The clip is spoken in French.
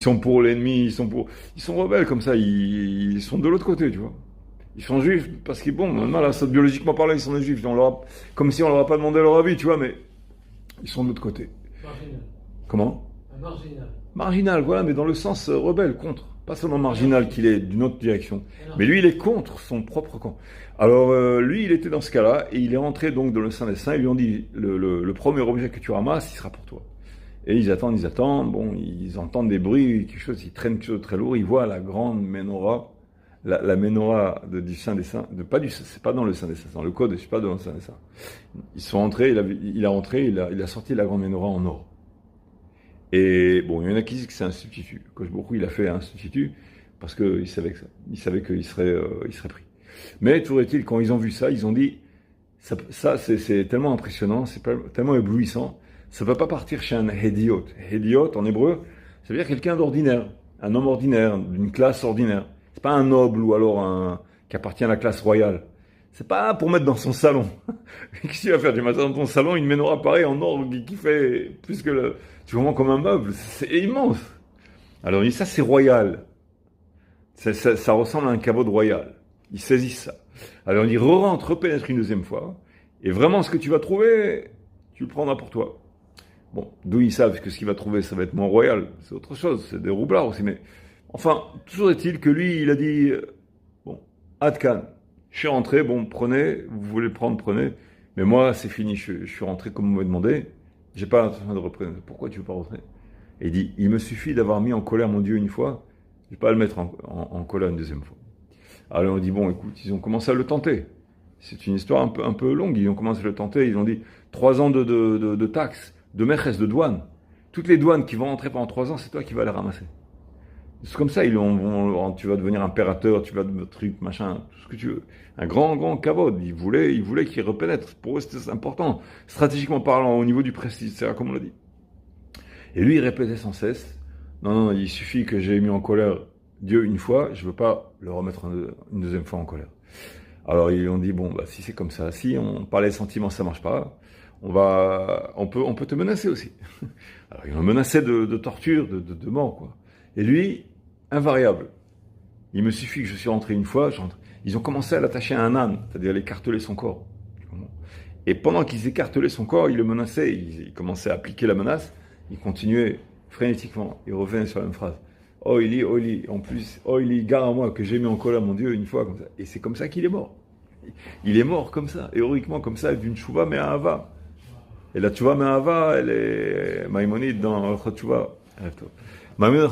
sont pour l'ennemi, ils sont rebelles comme ça, ils sont de l'autre côté, tu vois. Ils sont juifs parce qu'ils, bon, maintenant, là, ça, biologiquement parlant, ils sont des juifs. Comme si on leur a pas demandé leur avis, tu vois, mais ils sont de l'autre côté. Marginal. Comment? Un marginal. Marginal, voilà, mais dans le sens rebelle, contre. Pas seulement marginal qu'il est d'une autre direction. Mais lui, il est contre son propre camp. Alors, lui, il était dans ce cas-là, et il est rentré donc dans le Saint des Saints. Ils lui ont dit, le premier objet que tu ramasses, il sera pour toi. Et ils attendent, bon, ils entendent des bruits, quelque chose, ils traînent quelque chose de très lourd, ils voient la grande menorah, la menorah du Saint des Saints, c'est pas dans le Saint des Saints, dans le code, c'est pas dans le Saint des Saints. Ils sont rentrés, il a sorti la grande menorah en or. Et bon, il y en a qui disent que c'est un substitut. Kosh Baruch Hu, il a fait un substitut parce qu'il savait qu'il serait pris. Mais toujours est-il, quand ils ont vu ça, ils ont dit, c'est tellement impressionnant, tellement éblouissant, ça ne peut pas partir chez un hédiot. Hédiot, en hébreu, ça veut dire quelqu'un d'ordinaire, un homme ordinaire, d'une classe ordinaire. C'est pas un noble ou alors qui appartient à la classe royale. C'est pas pour mettre dans son salon. Qu'est-ce qu'il va faire du matin dans ton salon une menorah pareille en or qui fait plus que tu vois comme un meuble. C'est immense. Alors il dit ça c'est royal. Ça ressemble à un caveau de royal. Ils saisissent ça. Alors il dit re-rentre, repénètre une deuxième fois. Et vraiment ce que tu vas trouver, tu le prendras pour toi. Bon, d'où ils savent que ce qu'il va trouver, ça va être moins royal. C'est autre chose, c'est des roublards aussi. Mais enfin, toujours est-il que lui, il a dit, bon, Adkan, je suis rentré, bon, prenez, vous voulez le prendre, prenez. Mais moi, c'est fini, je suis rentré comme vous m'avez demandé. J'ai pas l'intention de reprendre. Pourquoi tu veux pas rentrer? Et il dit, il me suffit d'avoir mis en colère mon Dieu une fois, je vais pas le mettre en colère une deuxième fois. Alors on dit, bon, écoute, ils ont commencé à le tenter. C'est une histoire un peu longue, ils ont commencé à le tenter, ils ont dit, 3 ans de taxes, de maîtresse de douane. Toutes les douanes qui vont rentrer pendant 3 ans, c'est toi qui vas les ramasser. C'est comme ça, tu vas devenir impérateur, tu vas devenir truc, machin, tout ce que tu veux. Un grand kavod. Ils voulaient qu'il repénètre. Pour eux, c'était important. Stratégiquement parlant, au niveau du prestige, c'est comme on l'a dit. Et lui, il répétait sans cesse, non, il suffit que j'ai mis en colère Dieu une fois, je veux pas le remettre une deuxième fois en colère. Alors, ils ont dit, bon, bah, si c'est comme ça, si on parlait sentiments, ça marche pas, on peut te menacer aussi. Alors, ils l'ont menacé de torture, de mort, quoi. Et lui, invariable. Il me suffit que je suis rentré une fois, ils ont commencé à l'attacher à un âne, c'est-à-dire à écarteler son corps. Et pendant qu'ils écartelaient son corps, ils le menaçaient, ils commençaient à appliquer la menace, il continuait frénétiquement, il revenait sur la même phrase. Oh Eli, en plus, oh Eli, gare à moi que j'ai mis en colère mon Dieu une fois comme ça. Et c'est comme ça qu'il est mort. Il est mort comme ça, héroïquement comme ça, d'une tchouva mais à Hava. Et la tchouva mais à Hava, elle est Maïmonide dans Chotchouva. Maïmonide